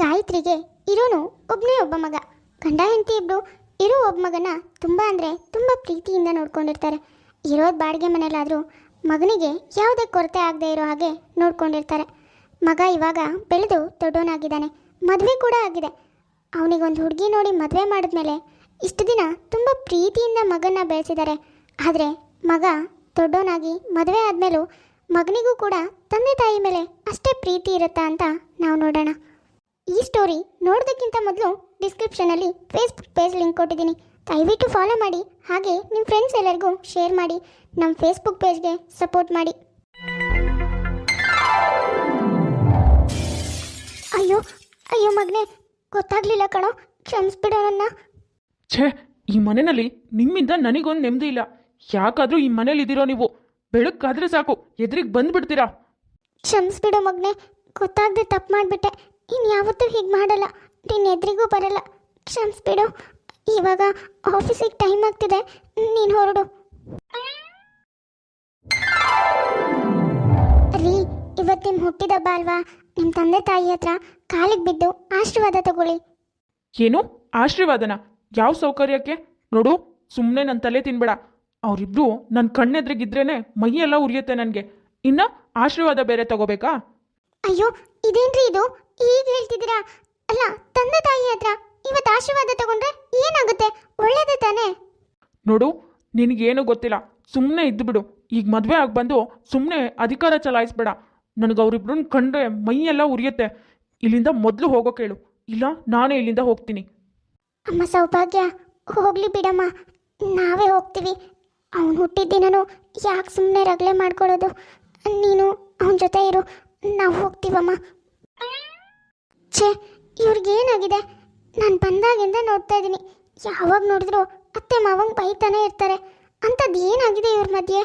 ಗಾಯತ್ರಿಗೆ ಇರೋನು ಒಬ್ಬನೇ ಒಬ್ಬ ಮಗ. ಗಂಡ ಹೆಂಡತಿ ಇಬ್ಬರು ಇರೋ ಒಬ್ಬ ಮಗನ ತುಂಬ ಅಂದರೆ ತುಂಬ ಪ್ರೀತಿಯಿಂದ ನೋಡ್ಕೊಂಡಿರ್ತಾರೆ. ಇರೋದು ಬಾಡಿಗೆ ಮನೇಲಾದರೂ ಮಗನಿಗೆ ಯಾವುದೇ ಕೊರತೆ ಆಗದೆ ಇರೋ ಹಾಗೆ ನೋಡ್ಕೊಂಡಿರ್ತಾರೆ. ಮಗ ಇವಾಗ ಬೆಳೆದು ದೊಡ್ಡವನಾಗಿದ್ದಾನೆ, ಮದುವೆ ಕೂಡ ಆಗಿದೆ. ಅವನಿಗೊಂದು ಹುಡುಗಿ ನೋಡಿ ಮದುವೆ ಮಾಡಿದ್ಮೇಲೆ ಇಷ್ಟು ದಿನ ತುಂಬ ಪ್ರೀತಿಯಿಂದ ಮಗನ ಬೆಳೆಸಿದ್ದಾರೆ. ಆದರೆ ಮಗ ದೊಡ್ಡವನಾಗಿ ಮದುವೆ ಆದಮೇಲೂ ಮಗನಿಗೂ ಕೂಡ ತಂದೆ ತಾಯಿ ಮೇಲೆ ಅಷ್ಟೇ ಪ್ರೀತಿ ಇರುತ್ತಾ ಅಂತ ನಾವು ನೋಡೋಣ. ಈ ಸ್ಟೋರಿ ನೋಡೋದಕ್ಕಿಂತ ಮೊದಲು ಡಿಸ್ಕ್ರಿಪ್ಷನಲ್ಲಿ ಫೇಸ್ಬುಕ್ ಪೇಜ್ ಲಿಂಕ್ ಕೊಟ್ಟಿದ್ದೀನಿ, ದಯವಿಟ್ಟು ಫಾಲೋ ಮಾಡಿ. ಹಾಗೆ ನಿಮ್ಮ ಫ್ರೆಂಡ್ಸ್ ಎಲ್ಲರಿಗೂ ಶೇರ್ ಮಾಡಿ, ನಮ್ಮ ಫೇಸ್ಬುಕ್ ಪೇಜ್ಗೆ ಸಪೋರ್ಟ್ ಮಾಡಿ. ಅಯ್ಯೋ ಅಯ್ಯೋ ಮಗನೇ, ಗೊತ್ತಾಗ್ಲಿಲ್ಲ ಕಣೋ, ಕ್ಷಮಿಸ್ಬಿಡೋ ನನ್ನ. ಛೇ, ಈ ಮನೆಯಲ್ಲಿ ನಿಮ್ಮಿಂದ ನನಗೊಂದು ನೆಮ್ಮದಿ ಇಲ್ಲ. ಯಾಕಾದರೂ ಈ ಮನೇಲಿ ಇದ್ದೀರೋ ನೀವು? ಬೆಳಕಾದ್ರೆ ಸಾಕು ಎದುರಿಗೆ ಬಂದ್ಬಿಡ್ತೀರಾ. ಕ್ಷಮಿಸ್ಬಿಡೋ ಮಗನೇ, ಗೊತ್ತಾಗದೆ ತಪ್ಪು ಮಾಡಿಬಿಟ್ಟೆ. ಇನ್ಯಾವತ್ತೂ ಹೀಗೆ ಮಾಡಲ್ಲ, ನಿನ್ನ ಎದುರಿಗೂ ಬರಲ್ಲ. ಕ್ಷಮಿಸ್ಬಿಡು. ಇವಾಗ ಆಫೀಸಿಗೆ ಟೈಮ್ ಆಗ್ತಿದೆ, ನೀನು ಹೊರಡು. ರೀ, ಇವತ್ತು ನಿಮ್ಮ ಹುಟ್ಟಿದಬ್ಬ ಅಲ್ವಾ? ನಿಮ್ಮ ತಂದೆ ತಾಯಿ ಹತ್ರ ಕಾಲಿಗೆ ಬಿದ್ದು ಆಶೀರ್ವಾದ ತಗೊಳ್ಳಿ. ಏನು ಆಶೀರ್ವಾದನ? ಯಾವ ಸೌಕರ್ಯಕ್ಕೆ? ನೋಡು, ಸುಮ್ಮನೆ ನನ್ನ ತಲೆ ತಿನ್ಬೇಡ. ಅವರಿಬ್ರು ನನ್ನ ಕಣ್ಣೆದ್ರಿಗಿದ್ರೇನೆ ಮೈಯೆಲ್ಲ ಉರಿಯುತ್ತೆ ನನಗೆ. ಇನ್ನು ಆಶೀರ್ವಾದ ಬೇರೆ ತಗೋಬೇಕಾ? ಅಯ್ಯೋ, ಇದೇನ್ರಿ ಇದು ಈಗ ಹೇಳ್ತಿದ್ದೀರಾ? ಅಲ್ಲ, ತಂದೆ ತಾಯಿ ಹತ್ರ ಇವತ್ತು ಆಶೀರ್ವಾದ ತಗೊಂಡ್ರೆ ಏನಾಗುತ್ತೆ? ಒಳ್ಳೇದೇ ತಾನೇ? ನೋಡು, ನಿನಗೇನು ಗೊತ್ತಿಲ್ಲ, ಸುಮ್ಮನೆ ಇದ್ದು ಬಿಡು. ಈಗ ಮದುವೆ ಆಗಿ ಬಂದು ಸುಮ್ಮನೆ ಅಧಿಕಾರ ಚಲಾಯಿಸ್ಬೇಡ. ನನಗೆ ಅವರಿಬ್ರನ್ನ ಕಂಡ್ರೆ ಮೈಯೆಲ್ಲ ಉರಿಯುತ್ತೆ. ಇಲ್ಲಿಂದ ಮೊದಲು ಹೋಗೋಕೆ ಹೇಳು, ಇಲ್ಲ ನಾನೇ ಇಲ್ಲಿಂದ ಹೋಗ್ತೀನಿ. ಅಮ್ಮ ಸೌಭಾಗ್ಯ, ಹೋಗ್ಲಿ ಬಿಡಮ್ಮ, ನಾವೇ ಹೋಗ್ತೀವಿ. ಅವನು ಹುಟ್ಟಿದ್ದಿನೂ ಯಾಕೆ ಸುಮ್ಮನೆ ರಗಳೆ ಮಾಡ್ಕೊಳ್ಳೋದು? ನೀನು ಅವನ ಜೊತೆ ಇರು, ನಾವು ಹೋಗ್ತೀವಮ್ಮ. ಛೇ, ಇವ್ರಿಗೇನಾಗಿದೆ? ನಾನು ಬಂದಾಗಿಂದ ನೋಡ್ತಾ ಇದ್ದೀನಿ, ಯಾವಾಗ ನೋಡಿದ್ರು ಅತ್ತೆ ಮಾವಂಗೆ ಬೈತಾನೆ ಇರ್ತಾರೆ. ಅಂಥದ್ದು ಏನಾಗಿದೆ ಇವ್ರ ಮಧ್ಯೆ?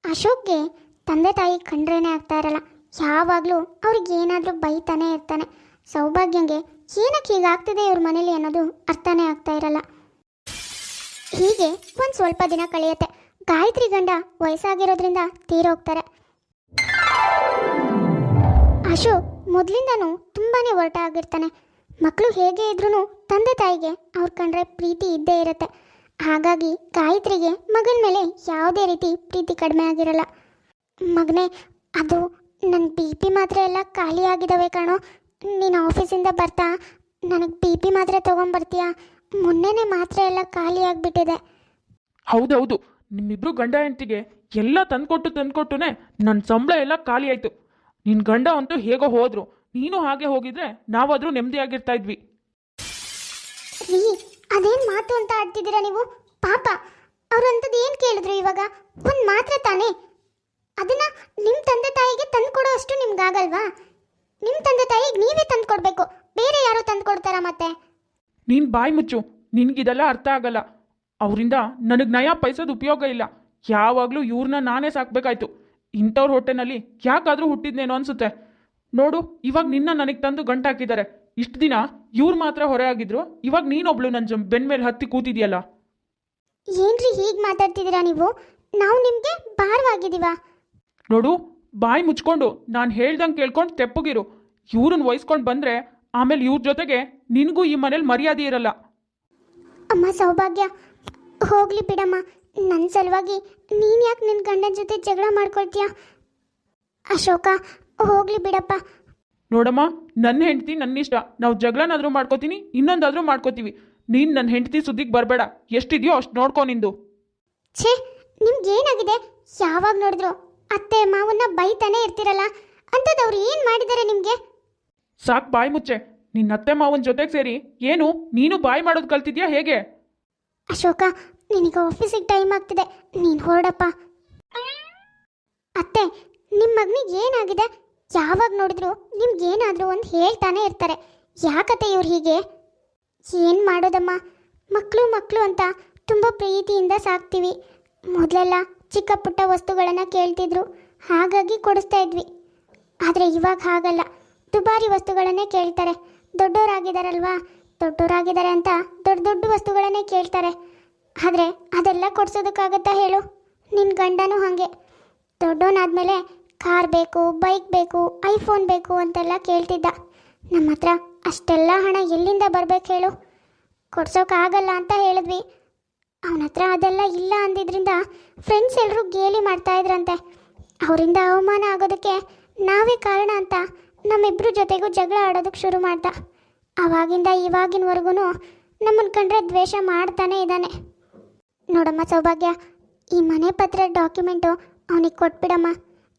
ಅಶೋಕ್ಗೆ ತಂದೆ ತಾಯಿ ಕಂಡ್ರೇನೆ ಆಗ್ತಾ ಇರಲ್ಲ, ಯಾವಾಗಲೂ ಅವ್ರಿಗೆ ಏನಾದರೂ ಬೈತಾನೆ ಇರ್ತಾನೆ. ಸೌಭಾಗ್ಯಂಗೆ ಏನಕ್ಕೆ ಹೀಗಾಗ್ತಿದೆ ಇವ್ರ ಮನೇಲಿ ಅನ್ನೋದು ಅರ್ಥನೇ ಆಗ್ತಾ ಇರಲ್ಲ. ಹೀಗೆ ಒಂದು ಸ್ವಲ್ಪ ದಿನ ಕಳೆಯುತ್ತೆ. ಗಾಯತ್ರಿ ಗಂಡ ವಯಸ್ಸಾಗಿರೋದ್ರಿಂದ ತೀರೋಗ್ತಾರೆ. ಅಶೋಕ್ ಮೊದಲಿಂದನೂ ತುಂಬಾ ಒರಟ ಆಗಿರ್ತಾನೆ. ಮಕ್ಕಳು ಹೇಗೆ ಇದ್ರೂ ತಂದೆ ತಾಯಿಗೆ ಅವ್ರ ಕಂಡ್ರೆ ಪ್ರೀತಿ ಇದ್ದೇ ಇರುತ್ತೆ. ಹಾಗಾಗಿ ಗಾಯತ್ರಿಗೆ ಮಗನ ಮೇಲೆ ಯಾವುದೇ ರೀತಿ ಪ್ರೀತಿ ಕಡಿಮೆ ಆಗಿರಲ್ಲ. ಮಗನೇ, ಅದು ನನ್ನ BP ಮಾತ್ರೆ ಎಲ್ಲ ಖಾಲಿ ಆಗಿದ್ದಾವೆ ಕಣೋ. ನೀನು ಆಫೀಸಿಂದ ಬರ್ತಾ ನನಗೆ BP ಮಾತ್ರೆ ತೊಗೊಂಬರ್ತೀಯಾ? ಮೊನ್ನೆನೇ ಮಾತ್ರೆ ಎಲ್ಲ ಖಾಲಿ ಆಗಿಬಿಟ್ಟಿದೆ. ಹೌದೌದು, ನಿಮ್ಮಿಬ್ರು ಗಂಡ ಹೆಂಡತಿಗೆ ಎಲ್ಲ ತಂದ್ಕೊಟ್ಟುನೇ ನನ್ನ ಸಂಬಳ ಎಲ್ಲ ಖಾಲಿ ಆಯಿತು. ನಿನ್ನ ಗಂಡ ಅಂತೂ ಹೇಗೋ ಹೋದ್ರು, ನೀನು ಹಾಗೆ ಹೋಗಿದ್ರೆ ನಾವಾದರೂ ನೆಮ್ಮದಿಯಾಗಿರ್ತಾ ಇದ್ವಿ. ರೀ, ಅದೇನು ಮಾತು ಅಂತ ಆಡ್ತಿದ್ದೀರಾ ನೀವು? ಪಾಪ ಅವ್ರು ಅಂಥದ್ದು ಏನು ಕೇಳಿದ್ರು ಇವಾಗ? ಒಂದು ಮಾತ್ರೆ ತಾನೇ, ಅದನ್ನು ನಿಮ್ಮ ತಂದೆ ತಾಯಿಗೆ ತಂದು ಕೊಡೋ ಅಷ್ಟು ನಿಮ್ಗಾಗಲ್ವಾ? ನಿಮ್ಮ ತಂದೆ ತಾಯಿಗೆ ನೀವೇ ತಂದು ಕೊಡಬೇಕು, ಬೇರೆ ಯಾರೋ ತಂದು ಕೊಡ್ತಾರಾ ಮತ್ತೆ? ನೀನು ಬಾಯಿ ಮುಚ್ಚು, ನಿನಗಿದೆಲ್ಲ ಅರ್ಥ ಆಗಲ್ಲ. ಅವರಿಂದ ನನಗೆ ನಯ ಪೈಸೋದು ಉಪಯೋಗ ಇಲ್ಲ. ಯಾವಾಗಲೂ ಇವ್ರನ್ನ ನಾನೇ ಸಾಕಬೇಕಾಯ್ತು. ಇಂಥವ್ರ ಹೊಟ್ಟೆನಲ್ಲಿ ಯಾಕಾದರೂ ಹುಟ್ಟಿದ್ನೇನೋ ಅನಿಸುತ್ತೆ. ನೋಡು, ಇವಾಗ ನಿನ್ನ ನನಗೆ ತಂದು ಗಂಟು ಹಾಕಿದ್ದಾರೆ. ಇಷ್ಟು ದಿನ ಇವ್ರು ಮಾತ್ರ ಹೊರೆ ಆಗಿದ್ರು, ಇವಾಗ ನೀನೊಬ್ಳು ನನ್ನ ಬೆನ್ನ ಮೇಲೆ ಹತ್ತಿ ಕೂತಿದ್ಯಲ್ಲ. ಏನ್ರಿ ಹೀಗೆ ಮಾತಾಡ್ತಿದ್ದೀರಾ ನೀವು? ನಾವು ನಿಮಗೆ ಭಾರವಾಗಿದ್ದೀವಾ? ನೋಡು, ಬಾಯಿ ಮುಚ್ಕೊಂಡು ನಾನು ಹೇಳ್ದಂಗೆ ಕೇಳ್ಕೊಂಡು ತೆಪ್ಪಗಿರು. ಇವ್ರನ್ನ ವಹಿಸ್ಕೊಂಡು ಬಂದರೆ ಆಮೇಲೆ ಇವ್ರ ಜೊತೆಗೆ ನಿನಗೂ ಈ ಮನೇಲಿ ಮರ್ಯಾದೆ ಇರಲ್ಲ. ಅಮ್ಮ ಸೌಭಾಗ್ಯ, ಹೋಗ್ಲಿ ಬಿಡಮ್ಮ. ನನ್ನ ಸಲುವಾಗಿ ನೀನು ಯಾಕೆ ನಿನ್ನ ಗಂಡನ ಜೊತೆ ಜಗಳ ಮಾಡ್ಕೊಳ್ತೀಯ? ಅಶೋಕ, ಹೋಗ್ಲಿ ಬಿಡಪ್ಪ. ನೋಡಮ್ಮ, ನನ್ನ ಹೆಂಡತಿ ನನ್ನಿಷ್ಟ. ನಾವು ಜಗಳನಾದರೂ ಮಾಡ್ಕೋತೀನಿ, ಇನ್ನೊಂದಾದರೂ ಮಾಡ್ಕೋತೀವಿ. ನೀನು ನನ್ನ ಹೆಂಡತಿ ಸುದ್ದಿಗೆ ಬರಬೇಡ. ಎಷ್ಟಿದೆಯೋ ಅಷ್ಟು ನೋಡ್ಕೊ ನಿಂದು. ಛೇ, ನಿಮ್ಗೇನಾಗಿದೆ? ಯಾವಾಗ ನೋಡಿದ್ರು ಅತ್ತೆ ಮಾವನ್ನ ಬೈತಾನೆ ಇರ್ತಿರಲ್ಲ. ಅಂಥದ್ದು ಅವ್ರು ಏನು ಮಾಡಿದ್ದಾರೆ ನಿಮಗೆ? ಸಾಕು, ಬಾಯಿ ಮುಚ್ಚೆ. ನಿನ್ನ ಅತ್ತೆ ಮಾವನ ಜೊತೆಗೆ ಸೇರಿ ಏನು ನೀನು ಬಾಯಿ ಮಾಡೋದು ಕಲ್ತಿದ್ಯಾ ಹೇಗೆ? ಅಶೋಕ, ನಿನಗೆ ಆಫೀಸಿಗೆ ಟೈಮ್ ಆಗ್ತಿದೆ, ನೀನು ಹೊರಡಪ್ಪ. ಅತ್ತೆ, ನಿಮ್ಮ ಮಗನಿಗೆ ಏನಾಗಿದೆ? ಯಾವಾಗ ನೋಡಿದ್ರು ನಿಮ್ಗೇನಾದರೂ ಒಂದು ಹೇಳ್ತಾನೆ ಇರ್ತಾರೆ. ಯಾಕತ್ತೆ ಇವ್ರು ಹೀಗೆ? ಏನು ಮಾಡೋದಮ್ಮ, ಮಕ್ಕಳು ಅಂತ ತುಂಬ ಪ್ರೀತಿಯಿಂದ ಸಾಕ್ತೀವಿ. ಮೊದಲೆಲ್ಲ ಚಿಕ್ಕ ಪುಟ್ಟ ವಸ್ತುಗಳನ್ನು ಕೇಳ್ತಿದ್ರು, ಹಾಗಾಗಿ ಕೊಡಿಸ್ತಾ ಇದ್ವಿ. ಆದರೆ ಇವಾಗ ಹಾಗಲ್ಲ, ದುಬಾರಿ ವಸ್ತುಗಳನ್ನೇ ಕೇಳ್ತಾರೆ. ದೊಡ್ಡವರಾಗಿದ್ದಾರಲ್ವಾ, ದೊಡ್ಡವರಾಗಿದ್ದಾರೆ ಅಂತ ದೊಡ್ಡ ದೊಡ್ಡ ವಸ್ತುಗಳನ್ನೇ ಕೇಳ್ತಾರೆ. ಆದರೆ ಅದೆಲ್ಲ ಕೊಡ್ಸೋದಕ್ಕಾಗತ್ತಾ ಹೇಳು? ನಿನ್ನ ಗಂಡನೂ ಹಾಗೆ ದೊಡ್ಡವನಾದ್ಮೇಲೆ ಕಾರ್ ಬೇಕು, ಬೈಕ್ ಬೇಕು, ಐಫೋನ್ ಬೇಕು ಅಂತೆಲ್ಲ ಕೇಳ್ತಿದ್ದ. ನಮ್ಮ ಹತ್ರ ಅಷ್ಟೆಲ್ಲ ಹಣ ಎಲ್ಲಿಂದ ಬರ್ಬೇಕು ಹೇಳು? ಕೊಡ್ಸೋಕ್ಕಾಗಲ್ಲ ಅಂತ ಹೇಳಿದ್ವಿ. ಅವನ ಹತ್ರ ಅದೆಲ್ಲ ಇಲ್ಲ ಅಂದಿದ್ರಿಂದ ಫ್ರೆಂಡ್ಸ್ ಎಲ್ಲರೂ ಗೇಲಿ ಮಾಡ್ತಾ ಇದ್ರಂತೆ. ಅವರಿಂದ ಅವಮಾನ ಆಗೋದಕ್ಕೆ ನಾವೇ ಕಾರಣ ಅಂತ ನಮ್ಮಿಬ್ಬರ ಜೊತೆಗೂ ಜಗಳ ಆಡೋದಕ್ಕೆ ಶುರು ಮಾಡ್ದ. ಆವಾಗಿಂದ ಇವಾಗಿನವರೆಗೂ ನಮ್ಮನ್ನು ಕಂಡ್ರೆ ದ್ವೇಷ ಮಾಡ್ತಾನೇ ಇದ್ದಾನೆ. ನೋಡಮ್ಮ ಸೌಭಾಗ್ಯ, ಈ ಮನೆ ಪತ್ರ ಡಾಕ್ಯುಮೆಂಟು ಅವನಿಗೆ ಕೊಟ್ಬಿಡಮ್ಮ.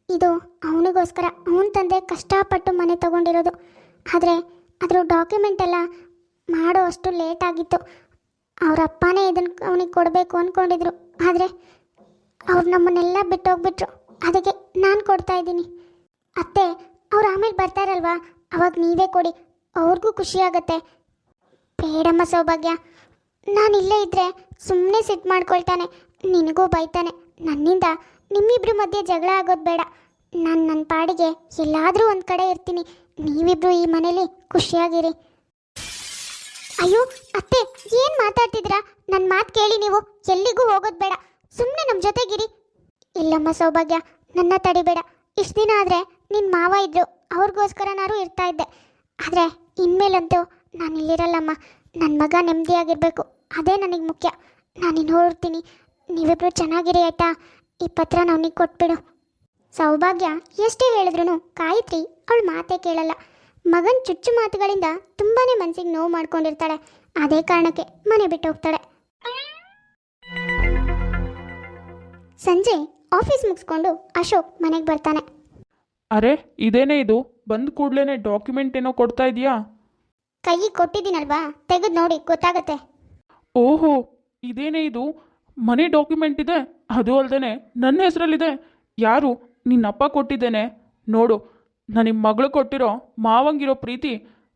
ಇದು ಅವನಿಗೋಸ್ಕರ ಅವನ ತಂದೆ ಕಷ್ಟಪಟ್ಟು ಮನೆ ತಗೊಂಡಿರೋದು. ಆದರೆ ಅದ್ರ ಡಾಕ್ಯುಮೆಂಟ್ ಎಲ್ಲ ಮಾಡೋ ಅಷ್ಟು ಲೇಟ್ ಆಗಿತ್ತು. ಅವ್ರ ಅಪ್ಪನೇ ಇದನ್ನು ಅವನಿಗೆ ಕೊಡಬೇಕು ಅಂದ್ಕೊಂಡಿದ್ರು. ಆದರೆ ಅವ್ರು ನಮ್ಮನ್ನೆಲ್ಲ ಬಿಟ್ಟೋಗ್ಬಿಟ್ರು. ಅದಕ್ಕೆ ನಾನು ಕೊಡ್ತಾ ಇದ್ದೀನಿ. ಅತ್ತೆ, ಅವ್ರು ಆಮೇಲೆ ಬರ್ತಾರಲ್ವಾ, ಅವಾಗ ನೀವೇ ಕೊಡಿ, ಅವ್ರಿಗೂ ಖುಷಿಯಾಗತ್ತೆ. ಬೇಡಮ್ಮ ಸೌಭಾಗ್ಯ, ನಾನು ಇಲ್ಲೇ ಇದ್ದರೆ ಸುಮ್ಮನೆ ಸಿಟ್ಟು ಮಾಡ್ಕೊಳ್ತಾನೆ, ನಿನಗೂ ಬೈತಾನೆ. ನನ್ನಿಂದ ನಿಮ್ಮಿಬ್ರ ಮಧ್ಯೆ ಜಗಳ ಆಗೋದು ಬೇಡ. ನಾನು ನನ್ನ ಪಾಡಿಗೆ ಎಲ್ಲಾದರೂ ಒಂದು ಕಡೆ ಇರ್ತೀನಿ. ನೀವಿಬ್ರು ಈ ಮನೇಲಿ ಖುಷಿಯಾಗಿರಿ. ಅಯ್ಯೋ ಅತ್ತೆ, ಏನು ಮಾತಾಡ್ತಿದ್ದೀರಾ? ನನ್ನ ಮಾತು ಕೇಳಿ, ನೀವು ಎಲ್ಲಿಗೂ ಹೋಗೋದು ಬೇಡ, ಸುಮ್ಮನೆ ನಮ್ಮ ಜೊತೆಗಿರಿ. ಇಲ್ಲಮ್ಮ ಸೌಭಾಗ್ಯ, ನನ್ನ ತಡಿಬೇಡ. ಇಷ್ಟು ದಿನ ಆದರೆ ನಿನ್ನ ಮಾವ ಇದ್ದರು, ಅವ್ರಿಗೋಸ್ಕರನಾರು ಇರ್ತಾ ಇದ್ದೆ. ಆದರೆ ಇನ್ಮೇಲಂತೂ ನಾನು ಇಲ್ಲಿರಲ್ಲಮ್ಮ. ನನ್ನ ಮಗ ನೆಮ್ಮದಿಯಾಗಿರಬೇಕು, ಅದೇ ನನಗೆ ಮುಖ್ಯ. ನಾನಿನ್ನು ಹೊರಡ್ತೀನಿ. ನೀವಿಬ್ರು ಚೆನ್ನಾಗಿರಿ ಆಯಿತಾ? ಈ ಪತ್ರ ಅವನಿಗೆ ಕೊಟ್ಬಿಡು. ಸೌಭಾಗ್ಯ ಎಷ್ಟೇ ಹೇಳಿದ್ರು ಗಾಯತ್ರಿ ಅವಳ ಮಾತೇ ಕೇಳಲ್ಲ. ಮಗನ ಚುಚ್ಚು ಮಾತುಗಳಿಂದ ತುಂಬಾ ಮನಸ್ಸಿಗೆ ನೋವು ಮಾಡ್ಕೊಂಡಿರ್ತಾಳೆ. ಅದೇ ಕಾರಣಕ್ಕೆ ಮನೆ ಬಿಟ್ಟು ಹೋಗ್ತಾಳೆ. ಸಂಜೆ ಆಫೀಸ್ ಮುಗಿಸ್ಕೊಂಡು ಅಶೋಕ್ ಮನೆಗೆ ಬರ್ತಾನೆ. ಅರೆ, ಇದೇನೇ ಇದು? ಬಂದ ಕೂಡಲೇ ಡಾಕ್ಯುಮೆಂಟ್ ಏನೋ ಕೊಡ್ತಾ ಇದೆಯಾ? ಕೈಗೆ ಕೊಟ್ಟಿದ್ದೀನಲ್ವಾ, ತೆಗೆದು ನೋಡಿ ಗೊತ್ತಾಗತ್ತೆ. ಓಹೋ, ಇದೇನೇ ಇದು? ಮನೆ ಡಾಕ್ಯುಮೆಂಟ್ ಇದೆ, ಅದು ಅಲ್ಲದೆ ನನ್ನ ಹೆಸರಲ್ಲಿದೆ. ಯಾರು? ನಿನ್ನಪ್ಪ ಕೊಟ್ಟಿದ್ದೇನೆ ನೋಡು. ನನ್ನ ಮಗಳು ಕೊಟ್ಟಿರೋ ಮಾವಂಗಿರೋ ಪ್ರೀತಿ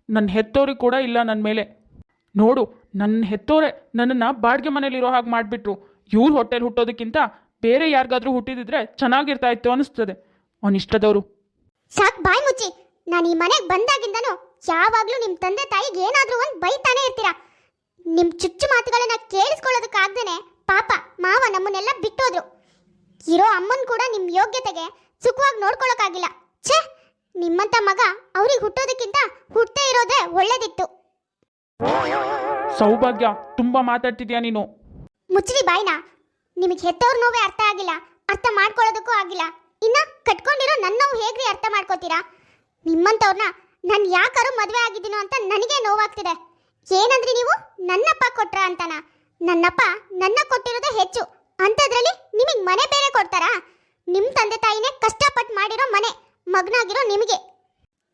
ನನ್ನ ಹೆತ್ತೋರಿಗೆ ಕೂಡ ಇಲ್ಲ ನನ್ನ ಮೇಲೆ. ನೋಡು, ನನ್ನ ಹೆತ್ತೋರೆ ನನ್ನನ್ನು ಬಾಡಿಗೆ ಮನೇಲಿರೋ ಹಾಗೆ ಮಾಡಿಬಿಟ್ರು. ಇವ್ರ ಹೊಟ್ಟೆಲಿ ಹುಟ್ಟೋದಕ್ಕಿಂತ ಬೇರೆ ಯಾರಿಗಾದ್ರೂ ಹುಟ್ಟಿದಿದ್ರೆ ಚೆನ್ನಾಗಿರ್ತಾ ಇತ್ತು ಅನಿಸ್ತದೆ. ಅವನಿಷ್ಟದವರು. ಸಾಕು, ಬಾಯ್ ಮುಚ್ಚಿ. ನಾನು ಈ ಮನೆಗೆ ಬಂದಾಗಿಂದನೂ ಯಾವಾಗಲೂ ನಿಮ್ಮ ತಂದೆ ತಾಯಿಗೆ ಏನಾದರೂ ಒಂದು ಬೈತಾನೆ ಇರ್ತೀರಾ. ನಿಮ್ಮ ಚುಚ್ಚು ಮಾತುಗಳನ್ನ ಕೇಳಿಸ್ಕೊಳ್ಳೋದಕ್ಕಾಗ್ದೇನೆ ಪಾಪ ಮಾವ ನಮ್ಮನ್ನೆಲ್ಲ ಬಿಟ್ಟೋದ್ರು. ಇರೋ ಅಮ್ಮನ್ ಕೂಡ ನಿಮ್ಮ ಯೋಗ್ಯತೆಗೆ ಸುಖವಾಗಿ ನೋಡ್ಕೊಳ್ಳೋಕ್ಕಾಗಿಲ್ಲ. ಛೇ, ನಿಮ್ಮಂಥ ಮಗ ಅವ್ರಿಗೆ ಹುಟ್ಟೋದಕ್ಕಿಂತ ಹುಟ್ಟೇ ಇರೋದೇ ಒಳ್ಳೇದಿತ್ತು. ಸೌಭಾಗ್ಯ, ತುಂಬ ಮಾತಾಡ್ತಿದ್ಯಾ ನೀನು. ಮುಚ್ಚಿರಿ ಬಾಯ್ನ. ನಿಮಗೆ ಹೆತ್ತವ್ರ ನೋವೇ ಅರ್ಥ ಆಗಿಲ್ಲ, ಅರ್ಥ ಮಾಡ್ಕೊಳ್ಳೋದಕ್ಕೂ ಆಗಿಲ್ಲ. ಇನ್ನ ಕಟ್ಕೊಂಡಿರೋ ನನ್ನ ನೋವು ಹೇಗ್ರಿ ಅರ್ಥ ಮಾಡ್ಕೋತೀರಾ? ನಿಮ್ಮಂಥವ್ರನ್ನ ನಾನು ಯಾಕಾರು ಮದುವೆ ಆಗಿದ್ದೀನೋ ಅಂತ ನನಗೆ ನೋವಾಗ್ತಿದೆ. ಏನಂದ್ರಿ ನೀವು? ನನ್ನಪ್ಪ ಕೊಟ್ರ ಅಂತನ? ನನ್ನಪ್ಪ ನನ್ನ ಕೊಟ್ಟಿರೋದೇ ಹೆಚ್ಚು, ಅಂಥದ್ರಲ್ಲಿ ನಿಮಗೆ ಮನೆ ಬೇರೆ ಕೊಡ್ತಾರಾ? ನಿಮ್ಮ ತಂದೆ ತಾಯಿನೇ ಕಷ್ಟಪಟ್ಟು ಮಾಡಿರೋ ಮನೆ, ಮಗನಾಗಿರೋ ನಿಮಗೆ.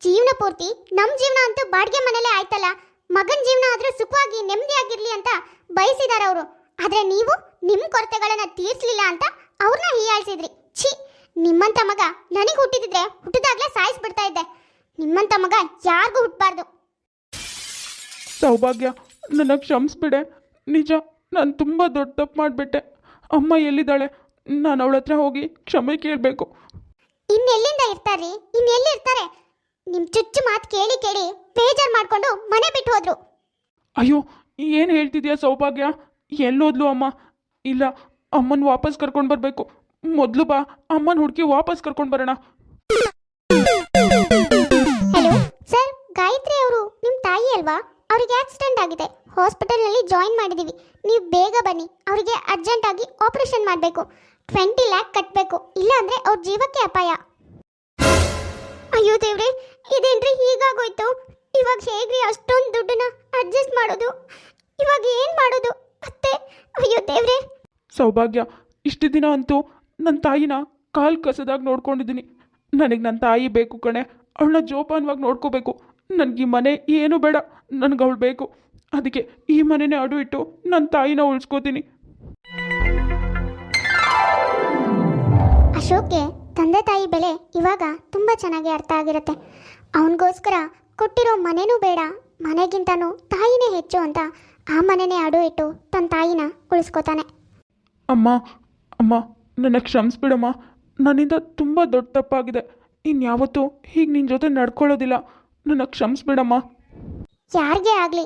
ಜೀವನ ಪೂರ್ತಿ ನಮ್ಮ ಜೀವನ ಅಂತೂ ಬಾಡಿಗೆ ಮನೇಲೇ ಆಯ್ತಲ್ಲ, ಮಗನ ಜೀವನ ಆದರೂ ಸುಖವಾಗಿ ನೆಮ್ಮದಿಯಾಗಿರ್ಲಿ ಅಂತ ಬಯಸಿದಾರೆ ಅವರು. ಆದರೆ ನೀವು ನಿಮ್ಮ ಕೊರತೆಗಳನ್ನ ತೀರಿಸಲಿಲ್ಲ ಅಂತ ಅವ್ರನ್ನ ಹೀಯಾಳಿಸಿದ್ರಿ. ಛೀ, ನಿಮ್ಮಂಥ ಮಗ ನನಗೆ ಹುಟ್ಟಿದಿದ್ರೆ ಹುಟ್ಟಿದಾಗಲೇ ಸಾಯಿಸ್ಬಿಡ್ತಾ ಇದ್ದೆ. ನಿಮ್ಮಂಥ ಮಗ ಯಾರಿಗೂ ಹುಟ್ಟಬಾರ್ದು. ಸೌಭಾಗ್ಯ, ನನ್ನ ಕ್ಷಮಿಸ್ಬಿಡೆ. ನಿಜ, ನಾನು ತುಂಬ ದೊಡ್ಡ ತಪ್ಪು ಮಾಡಿಬಿಟ್ಟೆ. ಅಮ್ಮ ಎಲ್ಲಿದ್ದಾಳೆ? ನಾನು ಅವಳ ಹತ್ರ ಹೋಗಿ ಕ್ಷಮೆ ಕೇಳಬೇಕು. ಇನ್ನೆಲ್ಲಿಂದ ಇರ್ತಾರ್ರಿ? ಇನ್ನೆಲ್ಲಿ ಇರ್ತಾರೆ? ನಿಮ್ಮ ಚುಚ್ಚು ಮಾತು ಕೇಳಿ ಕೇಳಿ ಬೇಜಾರು ಮಾಡ್ಕೊಂಡು ಮನೆ ಬಿಟ್ಟು ಹೋದ್ರು. ಅಯ್ಯೋ, ಏನು ಹೇಳ್ತಿದ್ಯಾ ಸೌಭಾಗ್ಯ? ಎಲ್ಲೋದ್ಲು ಅಮ್ಮ? ಇಲ್ಲ, ಅಮ್ಮನ ವಾಪಸ್ ಕರ್ಕೊಂಡು ಬರಬೇಕು. ಮೊದಲು ಬಾ, ಅಮ್ಮನ ಹುಡುಕಿ ವಾಪಸ್ ಕರ್ಕೊಂಡು ಬರೋಣ. ಹಲೋ ಸರ್, ಗಾಯತ್ರಿ ಅವರು ನಿಮ್ಮ ತಾಯಿ ಅಲ್ವಾ? ಅವರಿಗೆ ಆಕ್ಸಿಡೆಂಟ್ ಆಗಿದೆ, ಹಾಸ್ಪಿಟಲ್ನಲ್ಲಿ ಜಾಯಿನ್ ಮಾಡಿದ್ದೀವಿ. ನೀವು ಬೇಗ ಬನ್ನಿ, ಅವರಿಗೆ ಅರ್ಜೆಂಟಾಗಿ ಆಪರೇಷನ್ ಮಾಡಬೇಕು. 20 ಲ್ಯಾಕ್ ಕಟ್ಟಬೇಕು, ಇಲ್ಲಾಂದರೆ ಅವ್ರ ಜೀವಕ್ಕೆ ಅಪಾಯ. ಅಯ್ಯೋ ದೇವ್ರೆ, ಇದೇನ್ರಿ ಹೀಗಾಗೋಯ್ತು? ಇವಾಗ ಹೇಗ್ರಿ ಅಷ್ಟೊಂದು ದುಡ್ಡನ್ನ ಅಡ್ಜಸ್ಟ್ ಮಾಡೋದು? ಇವಾಗ ಏನು ಮಾಡೋದು ಅತ್ತೆ? ಅಯ್ಯೋ ದೇವ್ರೆ. ಸೌಭಾಗ್ಯ, ಇಷ್ಟು ದಿನ ಅಂತೂ ನನ್ನ ತಾಯಿನ ಕಾಲು ಕಸದಾಗ ನೋಡ್ಕೊಂಡಿದ್ದೀನಿ. ನನಗೆ ನನ್ನ ತಾಯಿ ಬೇಕು ಕಣೆ. ಅವಳನ್ನ ಜೋಪಾನವಾಗಿ ನೋಡ್ಕೋಬೇಕು. ನನಗೆ ಈ ಮನೆ ಏನು ಬೇಡ, ನನಗೆ ಅವಳು ಬೇಕು. ಅದಕ್ಕೆ ಈ ಮನೆನೇ ಅಡು ಇಟ್ಟು ನನ್ನ ತಾಯಿನ ಉಳಿಸ್ಕೋತೀನಿ. ಅಶೋಕ್ಗೆ ತಂದೆ ತಾಯಿ ಬೆಲೆ ಇವಾಗ ತುಂಬ ಚೆನ್ನಾಗಿ ಅರ್ಥ ಆಗಿರುತ್ತೆ. ಅವನಿಗೋಸ್ಕರ ಕೊಟ್ಟಿರೋ ಮನೆನೂ ಬೇಡ, ಮನೆಗಿಂತನೂ ತಾಯಿನೇ ಹೆಚ್ಚು ಅಂತ ಆ ಮನೆನೇ ಅಡು ಇಟ್ಟು ತನ್ನ ತಾಯಿನ ಉಳಿಸ್ಕೋತಾನೆ. ಅಮ್ಮ, ಅಮ್ಮ, ನನ್ನ ಕ್ಷಮಿಸ್ಬಿಡಮ್ಮ. ನನ್ನಿಂದ ತುಂಬ ದೊಡ್ಡ ತಪ್ಪಾಗಿದೆ. ಇನ್ಯಾವತ್ತೂ ಹೀಗೆ ನಿನ್ನ ಜೊತೆ ನಡ್ಕೊಳ್ಳೋದಿಲ್ಲ. ನನ್ನ ಕ್ಷಮಿಸ್ಬಿಡಮ್ಮ. ಯಾರಿಗೇ ಆಗಲಿ,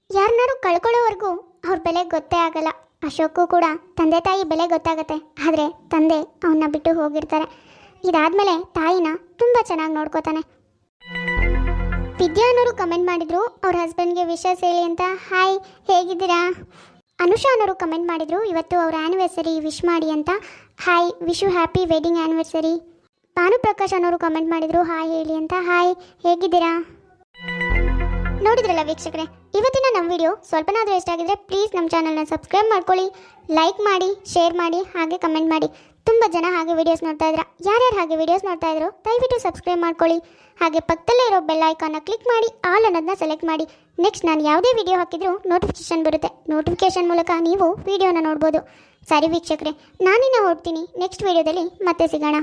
ಯಾರನ್ನಾರು ಕಳ್ಕೊಳ್ಳೋವರೆಗೂ ಅವ್ರ ಬೆಲೆ ಗೊತ್ತೇ ಆಗಲ್ಲ. ಅಶೋಕು ಕೂಡ ತಂದೆ ತಾಯಿ ಬೆಲೆ ಗೊತ್ತಾಗತ್ತೆ, ಆದರೆ ತಂದೆ ಅವನ್ನ ಬಿಟ್ಟು ಹೋಗಿರ್ತಾರೆ. ಇದಾದಮೇಲೆ ತಾಯಿನ ತುಂಬ ಚೆನ್ನಾಗಿ ನೋಡ್ಕೋತಾನೆ. ವಿದ್ಯಾ ಅನ್ನೋರು ಕಮೆಂಟ್ ಮಾಡಿದ್ರು ಅವ್ರ ಹಸ್ಬೆಂಡ್ಗೆ ವಿಶಸ್ ಹೇಳಿ ಅಂತ. ಹಾಯ್, ಹೇಗಿದ್ದೀರಾ? ಅನುಷಾ ಅನ್ನೋರು ಕಮೆಂಟ್ ಮಾಡಿದ್ರು ಇವತ್ತು ಅವ್ರ ಆ್ಯನಿವರ್ಸರಿ ವಿಶ್ ಮಾಡಿ ಅಂತ. Hi, wish you happy wedding anniversary. Bhanuprakash ಅನ್ನೋರು ಕಮೆಂಟ್ ಮಾಡಿದ್ರು ಹಾಯ್ ಹೇಳಿ ಅಂತ. ಹಾಯ್, ಹೇಗಿದ್ದೀರಾ? ನೋಡಿದ್ರಲ್ಲ ವೀಕ್ಷಕರೇ, ಇವತ್ತಿನ ನಮ್ಮ ವಿಡಿಯೋ ಸ್ವಲ್ಪನಾದರೂ ಇಷ್ಟ ಆಗಿದ್ರೆ ಪ್ಲೀಸ್ ನಮ್ಮ ಚಾನಲ್ನ ಸಬ್ಸ್ಕ್ರೈಬ್ ಮಾಡ್ಕೊಳ್ಳಿ, ಲೈಕ್ ಮಾಡಿ, ಶೇರ್ ಮಾಡಿ, ಹಾಗೆ ಕಮೆಂಟ್ ಮಾಡಿ. ತುಂಬ ಜನ ಹಾಗೆ ವಿಡಿಯೋಸ್ ನೋಡ್ತಾ ಇದ್ದೀರಾ. ಯಾರ್ಯಾರು ಹಾಗೆ ವಿಡಿಯೋಸ್ ನೋಡ್ತಾ ಇದ್ರು ದಯವಿಟ್ಟು ಸಬ್ಸ್ಕ್ರೈಬ್ ಮಾಡ್ಕೊಳ್ಳಿ. ಹಾಗೆ ಪಕ್ಕದಲ್ಲೇ ಇರೋ ಬೆಲ್ ಐಕಾನ್ನ ಕ್ಲಿಕ್ ಮಾಡಿ ಆಲ್ ಅನ್ನೋದನ್ನ ಸೆಲೆಕ್ಟ್ ಮಾಡಿ. ನೆಕ್ಸ್ಟ್ ನಾನು ಯಾವುದೇ ವಿಡಿಯೋ ಹಾಕಿದ್ರೂ ನೋಟಿಫಿಕೇಶನ್ ಬರುತ್ತೆ. ನೋಟಿಫಿಕೇಶನ್ ಮೂಲಕ ನೀವು ವಿಡಿಯೋನ ನೋಡ್ಬೋದು. ಸರಿ ವೀಕ್ಷಕರೇ, ನಾನಿನ್ನ ಹೊರಡ್ತೀನಿ. ನೆಕ್ಸ್ಟ್ ವಿಡಿಯೋದಲ್ಲಿ ಮತ್ತೆ ಸಿಗೋಣ.